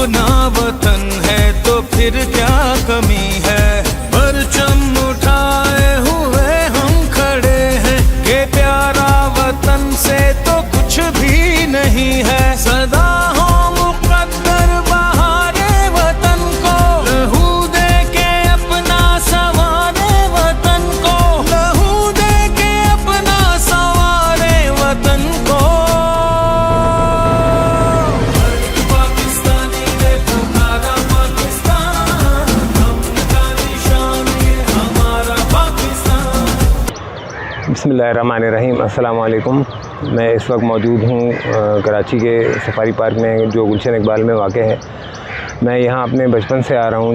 अपना वतन है तो फिर क्या कमी है। परचम उठाए हुए हम खड़े हैं कि प्यारा वतन से तो कुछ भी नहीं है। सदा हो मुक़द्दर बहारे वतन को, लहू दे के अपना संवारे वतन को, लहू दे के अपना संवारे वतन को। पाकिस्तानी ने पुकारा पाकिस्तान, हमका निशान ये हमारा पाकिस्तान। बिस्मिल्लाहिर्रहमानिर्रहीम। अस्सलाम वालेकुम। मैं इस वक्त मौजूद हूँ कराची के सफारी पार्क में जो गुलशन इकबाल में वाक़ है। मैं यहाँ अपने बचपन से आ रहा हूँ।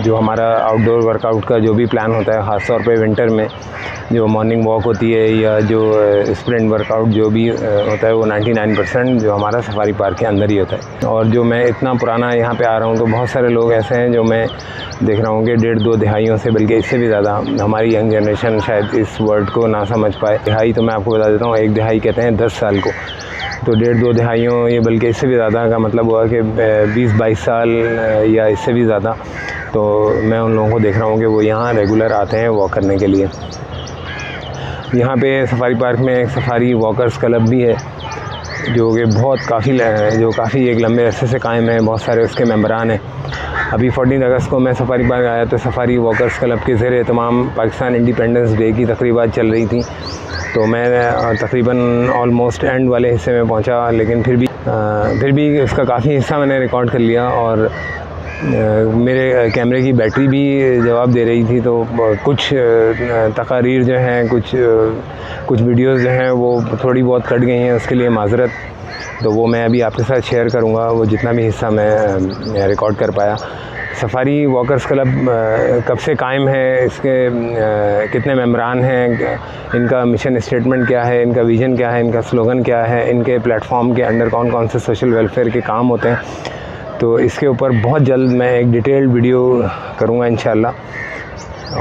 जो हमारा आउटडोर वर्कआउट का जो भी प्लान होता है, ख़ास तौर पे विंटर में जो मॉर्निंग वॉक होती है या जो स्प्रिंट वर्कआउट जो भी होता है, वो 99% जो हमारा सफारी पार्क के अंदर ही होता है। और जो मैं इतना पुराना यहाँ पे आ रहा हूँ तो बहुत सारे लोग ऐसे हैं जो मैं देख रहा हूँ कि 1.5-2 दहाइयों से, बल्कि इससे भी ज़्यादा हमारी यंग जनरेशन शायद इस वर्ड को ना समझ पाए। दहाई तो मैं आपको बता देता हूँ, 1 दहाई कहते हैं 10 साल को, तो 1.5-2 दहाइयों ये बल्कि इससे भी ज़्यादा का मतलब हुआ कि 20-22 साल या इससे भी ज़्यादा। तो मैं उन लोगों को देख रहा हूँ कि वो यहाँ रेगुलर आते हैं वॉक करने के लिए। यहाँ पे सफारी पार्क में एक सफारी वॉकर्स क्लब भी है जो कि काफ़ी एक लंबे अरसे से कायम है। बहुत सारे उसके मेंबरान हैं। अभी 14 अगस्त को मैं सफारी पार्क आया तो सफारी वॉकर्स क्लब के ज़रिए एहतमाम पाकिस्तान इंडिपेंडेंस डे की तकरीबात चल रही थी। तो मैं तकरीबन ऑलमोस्ट एंड वाले हिस्से में पहुंचा, लेकिन फिर भी उसका काफ़ी हिस्सा मैंने रिकॉर्ड कर लिया और मेरे कैमरे की बैटरी भी जवाब दे रही थी। तो कुछ तकारीर जो हैं, कुछ वीडियोज़ जो हैं वो थोड़ी बहुत कट गई हैं, उसके लिए माज़रत। तो वो मैं अभी आपके साथ शेयर करूँगा, वो जितना भी हिस्सा मैं रिकॉर्ड कर पाया। सफारी वॉकर्स क्लब कब से कायम है, इसके कितने मेंबरान हैं, इनका मिशन स्टेटमेंट क्या है, इनका विज़न क्या है, इनका स्लोगन क्या है, इनके प्लेटफॉर्म के अंडर कौन कौन से सोशल वेलफेयर के काम होते हैं, तो इसके ऊपर बहुत जल्द मैं एक डिटेल्ड वीडियो करूँगा इंशाल्लाह।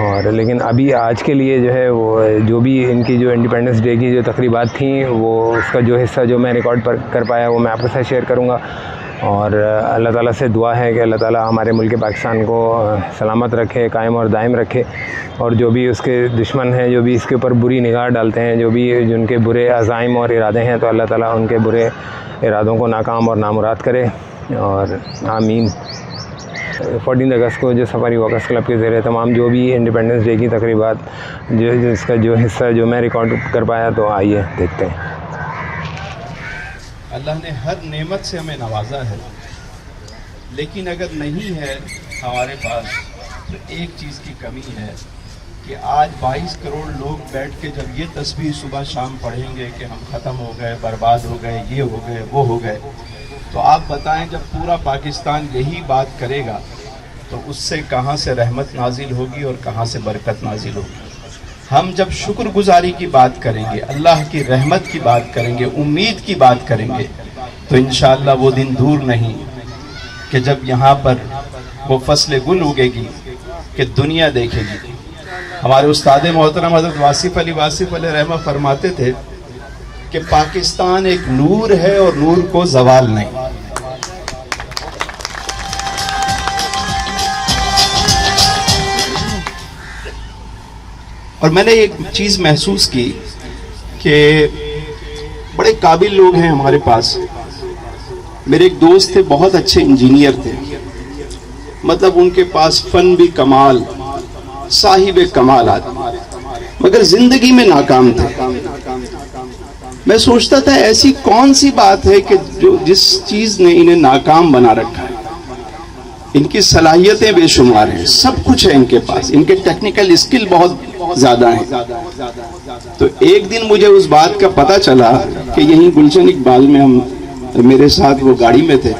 और लेकिन अभी आज के लिए जो है वो जो भी इनकी जो इंडिपेंडेंस डे की जो तकरीबात थी, वो उसका जो हिस्सा जो मैं रिकॉर्ड कर पाया वो मैं आपके साथ शेयर करूँगा। और अल्लाह ताला से दुआ है कि अल्लाह ताला हमारे मुल्क पाकिस्तान को सलामत रखे, कायम और दायम रखे। और जो भी उसके दुश्मन हैं, जो भी इसके ऊपर बुरी निगाह डालते हैं, जो भी जिनके बुरे अज़ाइम और इरादे हैं, तो अल्लाह ताला उनके बुरे इरादों को नाकाम और नामुराद करे और आमीन। 14 अगस्त को जो सफारी वॉकर्स क्लब के ज़रिए तमाम जो भी इंडिपेंडेंस डे की तकरीबात इसका जो हिस्सा जो मैं रिकॉर्ड कर पाया, तो आइए देखते हैं। अल्लाह ने हर नेमत से हमें नवाजा है, लेकिन अगर नहीं है हमारे पास तो एक चीज़ की कमी है कि आज 22 करोड़ लोग बैठ के जब ये तस्वीर सुबह शाम पढ़ेंगे कि हम ख़त्म हो गए, बर्बाद हो गए, ये हो गए, वो हो गए, तो आप बताएं जब पूरा पाकिस्तान यही बात करेगा तो उससे कहाँ से रहमत नाजिल होगी और कहाँ से बरकत नाजिल होगी। हम जब शुक्रगुजारी की बात करेंगे, अल्लाह की रहमत की बात करेंगे, उम्मीद की बात करेंगे, तो इंशाअल्लाह वो दिन दूर नहीं कि जब यहाँ पर वो फसले गुल उगेगी कि दुनिया देखेगी। हमारे उस्ताद मोहतरम हज़रत वासिफ़ अली रहमा फरमाते थे कि पाकिस्तान एक नूर है और नूर को ज़वाल नहीं। और मैंने एक चीज़ महसूस की कि बड़े काबिल लोग हैं हमारे पास। मेरे एक दोस्त थे, बहुत अच्छे इंजीनियर थे, मतलब उनके पास फ़न भी कमाल, साहिब कमाल आदमी, मगर ज़िंदगी में नाकाम थे। मैं सोचता था ऐसी कौन सी बात है कि जिस चीज़ ने इन्हें नाकाम बना रखा है। इनकी सलाहियतें बेशुमार हैं, सब कुछ है इनके पास, इनके टेक्निकल स्किल बहुत ज़्यादा हैं। तो एक दिन मुझे उस बात का पता चला कि यहीं गुलशन इकबाल में मेरे साथ वो गाड़ी में थे,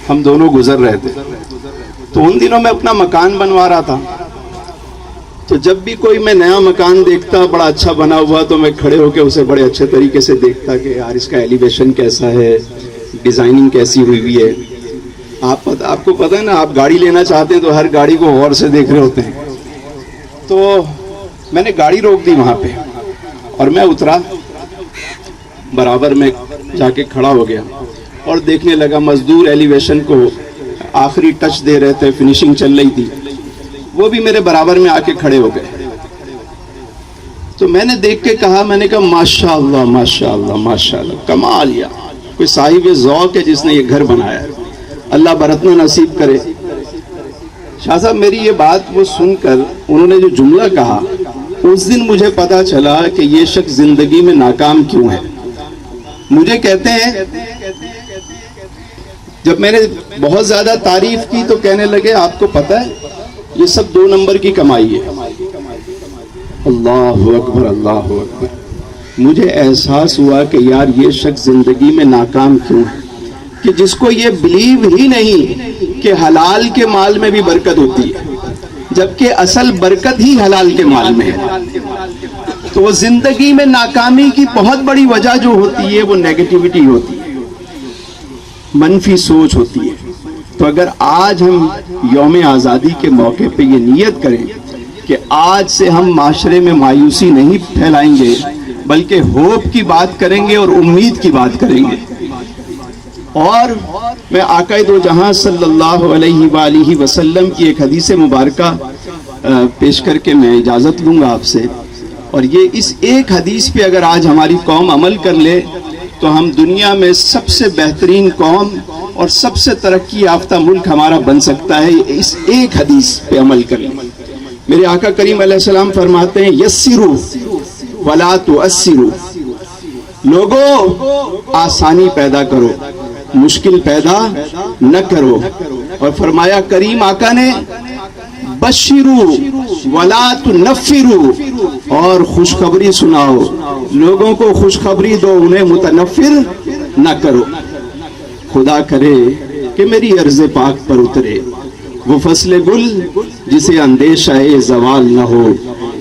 हम दोनों गुजर रहे थे। तो उन दिनों मैं अपना मकान बनवा रहा था। तो जब भी कोई मैं नया मकान देखता बड़ा अच्छा बना हुआ, तो मैं खड़े होकर उसे बड़े अच्छे तरीके से देखता कि यार इसका एलिवेशन कैसा है, डिज़ाइनिंग कैसी हुई हुई है। आपको पता है ना, आप गाड़ी लेना चाहते हैं तो हर गाड़ी को गौर से देख रहे होते हैं। तो मैंने गाड़ी रोक दी वहाँ पे और मैं उतरा, बराबर में जाके खड़ा हो गया और देखने लगा मजदूर एलिवेशन को आखिरी टच दे रहे थे, फिनिशिंग चल रही थी, वो भी मेरे बराबर में आके खड़े हो गए। तो मैंने देख के कहा, मैंने कहा माशाअल्लाह माशाअल्लाह माशाअल्लाह, कमाल, या कोई साहिब ज़ौक़ है जिसने ये घर बनाया है, अल्लाह बरतना नसीब करे। शाह साहब मेरी ये बात वो सुनकर उन्होंने जो जुमला कहा, उस दिन मुझे पता चला कि ये शख्स जिंदगी में नाकाम क्यों है। मुझे कहते हैं, जब मैंने बहुत ज्यादा तारीफ की तो कहने लगे आपको पता है ये सब 2 नंबर की कमाई है। अल्लाहु अकबर अल्लाहु अकबर। मुझे एहसास हुआ कि यार ये शख्स जिंदगी में नाकाम क्यों है, कि जिसको ये बिलीव ही नहीं कि हलाल के माल में भी बरकत होती है, जबकि असल बरकत ही हलाल के माल में है। तो वो जिंदगी में नाकामी की बहुत बड़ी वजह जो होती है वो नेगेटिविटी होती है, मनफी सोच होती है। तो अगर आज हम यौम आज़ादी के मौके पे ये नियत करें कि आज से हम माशरे में मायूसी नहीं फैलाएंगे, बल्कि होप की बात करेंगे और उम्मीद की बात करेंगे। और मैं आक़ाए दो जहां सल्लल्लाहु अलैहि वसल्लम की एक हदीस मुबारका पेश करके मैं इजाज़त लूँगा आपसे। और ये इस एक हदीस पे अगर आज हमारी कौम अमल कर ले तो हम दुनिया में सबसे बेहतरीन कौम और सबसे तरक्की याफ्ता मुल्क हमारा बन सकता है, इस एक हदीस पे अमल कर ले। मेरे आका करीम अलैहिस्सलाम फरमाते हैं, यस्सिरू वला तुअस्सिरू, लोगों आसानी पैदा करो, मुश्किल पैदा न करो। और फरमाया करीम आका ने, बशिरू वला तुनफ्फिरू, और खुशखबरी सुनाओ, लोगों को खुशखबरी दो, उन्हें मुतनफ्फिर न करो। खुदा करे कि मेरी अर्ज़ पाक पर उतरे वो फसले गुल जिसे अंदेशाए ज़वाल न हो,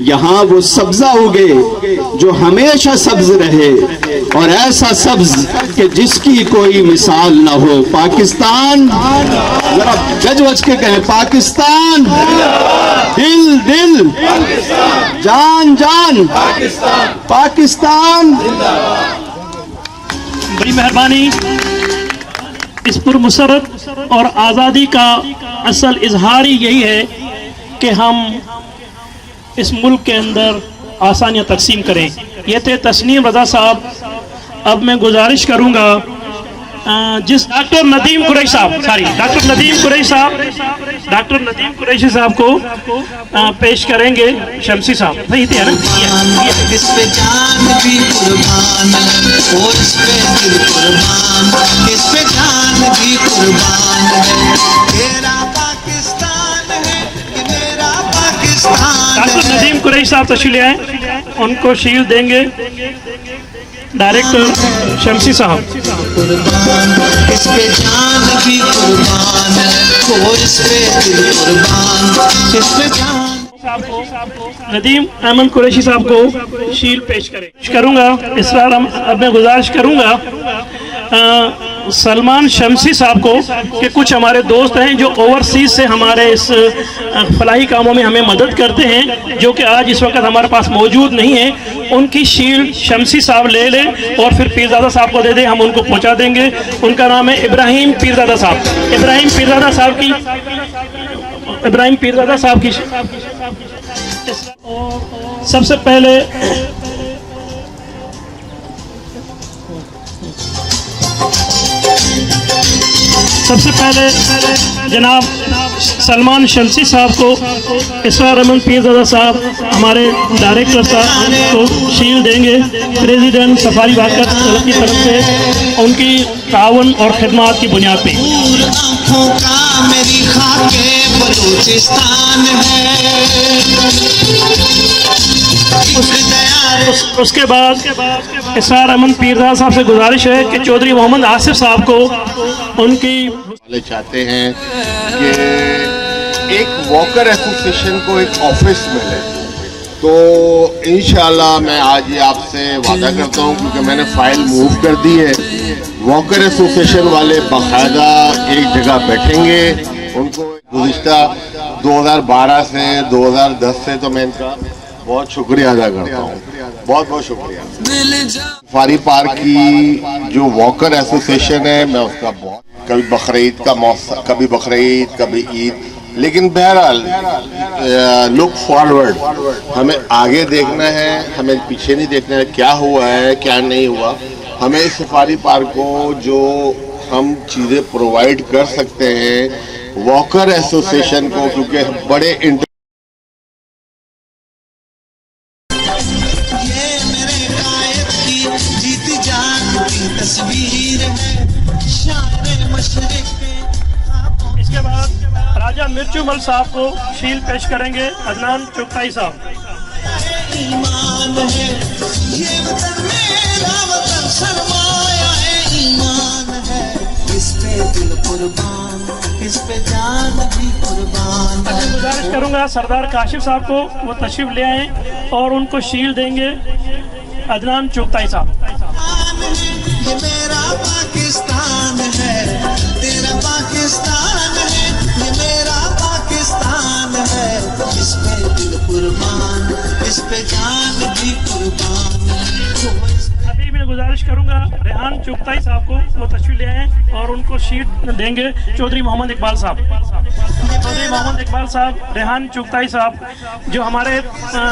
यहाँ वो सब्जा उगे जो हमेशा सब्ज रहे, और ऐसा सब्ज कि जिसकी कोई मिसाल न हो। पाकिस्तान, जरा गज वज के कहें, पाकिस्तान, दिल दिल, जान जान, पाकिस्तान। बड़ी मेहरबानी। इस पुरमसरत और आज़ादी का असल इजहार ही यही है कि हम इस मुल्क के अंदर आसानियाँ तकसीम करें। ये थे तस्नीम रज़ा साहब। अब मैं गुजारिश करूँगा जिस डॉक्टर नदीम कुरैशी साहब को पेश करेंगे शमसी साहब। सही थे ना? इस पे जान भी कुर्बान है और इस पे दिल कुर्बान, इस पे जान भी कुर्बान है। तेरा पाकिस्तान है कि मेरा पाकिस्तान। डॉक्टर नदीम कुरैशी साहब तशरीफ ले आए, उनको शील्ड देंगे डायरेक्टर शमसी साहब। इस पे जान भी कुर्बान है और इस पे दिल कुर्बान, इस पे जान। नदीम अहमद कुरैशी साहब को शील्ड पेश करूँगा। इस बार अब मैं गुजारिश करूँगा सलमान शमसी साहब को कि कुछ हमारे दोस्त हैं जो ओवरसीज से हमारे इस फलाही कामों में हमें मदद करते हैं, जो कि आज इस वक्त हमारे पास मौजूद नहीं है, उनकी शील्ड शमसी साहब ले लें और फिर पीरज़ादा साहब को दे दें, हम उनको पहुंचा देंगे। उनका नाम है इब्राहिम पीरज़ादा साहब। इब्राहिम पीरज़ादा साहब की सबसे पहले जनाब सलमान शमसी साहब को इसरार अहमद पीरज़ादा साहब हमारे डायरेक्टर साहब को शील्ड देंगे। प्रेसिडेंट सफारी बाग की तरफ से उनकी ताउन और खिदमात की बुनियाद पे। आँखों का मेरी खाके बलूचिस्तान है। उसके बाद इसरार अहमद पीरज़ादा साहब से गुजारिश है कि चौधरी मोहम्मद आसिफ साहब को उनकी चाहते हैं कि एक वॉकर एसोसिएशन को एक ऑफिस मिले, तो इंशाल्लाह मैं आज ये आपसे वादा करता हूँ, क्योंकि मैंने फाइल मूव कर दी है। वॉकर एसोसिएशन वाले बाकायदा एक जगह बैठेंगे। उनको गुज़िश्ता 2012 से 2010 से तो मैं इनका बहुत शुक्रिया अदा करता हूँ, बहुत बहुत शुक्रिया। सफारी पार्क की जो वॉकर एसोसिएशन है, मैं उसका बहुत, कभी बकरीद का मौसम, कभी बकरीद, कभी ईद, लेकिन बहरहाल लुक फॉरवर्ड, हमें आगे देखना है, हमें पीछे नहीं देखना है क्या हुआ है क्या नहीं हुआ। हमें इस सफारी पार्क को जो हम चीज़ें प्रोवाइड कर सकते हैं वॉकर एसोसिएशन को, क्योंकि बड़े ये मेरे कायद की जीत जाग की तस्वीर है, शायर मशरिक के। इसके बाद राजा मिर्चूमल साहब को शील पेश करेंगे अदनान चुगताई साहब। ईमान है ये वतन, मेरा वतन, सरमाया है ईमान है, इस पे दिल कुर्बान, इस पे जान भी कुर्बान है। मैं गुजारिश करूंगा सरदार काशिफ साहब को वो तशरीफ ले आए और उनको शील देंगे अदनान चुगताई साहब। ये मेरा पाकिस्तान है, तेरा पाकिस्तान है, ये मेरा पाकिस्तान है, इस पे दिल कुर्बान, इस पे जान भी कुर्बान। अभी मैं गुजारिश करूंगा रेहान चुगताई साहब को वो तशरीफ ले आए और उनको शीट देंगे चौधरी मोहम्मद इकबाल साहब। चौधरी मोहम्मद इकबाल साहब, रेहान चुगताई साहब जो हमारे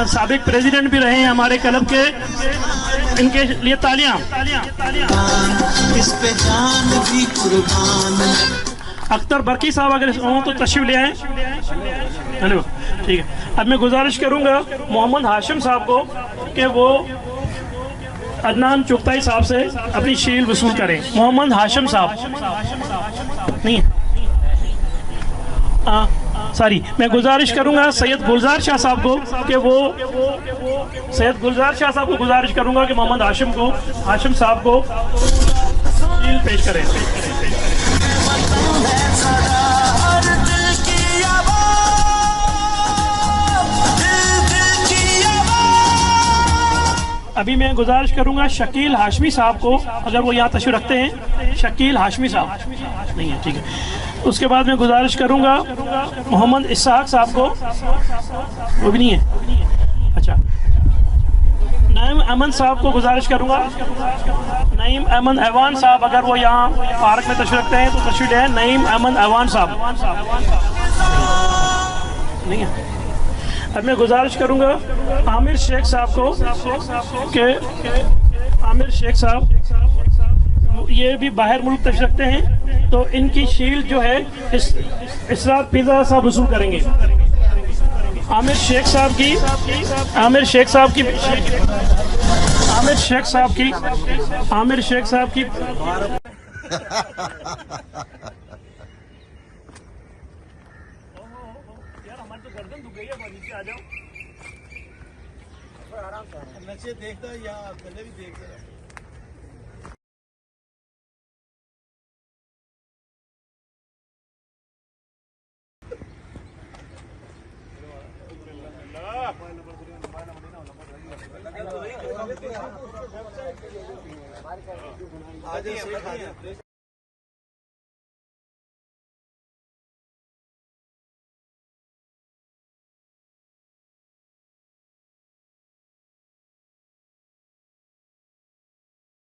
साबिक प्रेसिडेंट भी रहे हैं हमारे क्लब के, इनके लिए तालियां। इस पे जान भी कुर्बान। अख्तर बरकी साहब अगर हों तो तशरीफ ले आए। हेलो, ठीक है। अब मैं गुजारिश करूंगा मोहम्मद हाशिम साहब को कि वो अदनान चुगताई साहब से अपनी शील वसूल करें। मोहम्मद हाशिम साहब नहीं है, सॉरी, मैं गुजारिश करूंगा सैयद गुलजार शाह साहब को कि वो सैयद गुलजार शाह साहब को गुजारिश करूंगा कि मोहम्मद हाशिम साहब को शील पेश करें। अभी मैं गुजारिश करूंगा शकील हाशमी साहब को, अगर वो यहाँ तशरीफ रखते हैं, शकील हाशमी साहब नहीं है, ठीक है। उसके बाद मैं गुजारिश करूंगा मोहम्मद इसहाक साहब को, वो भी नहीं है, अच्छा। नईम अहमद साहब को गुजारिश करूंगा, नईम अहमद ऐवान साहब अगर वो यहाँ पार्क में तशरीफ रखते हैं तो तशरीफ ले आए। नईम अहमद ऐवान साहब नहीं है। अब मैं गुजारिश करूंगा आमिर शेख साहब को कि आमिर शेख साहब ये भी बाहर मुल्क तशरीफ रखते हैं, तो इनकी शील जो है इसरात पिज़्ज़ा साहब वसूल करेंगे। आमिर शेख साहब की नचे देखता या गले भी देखता। आज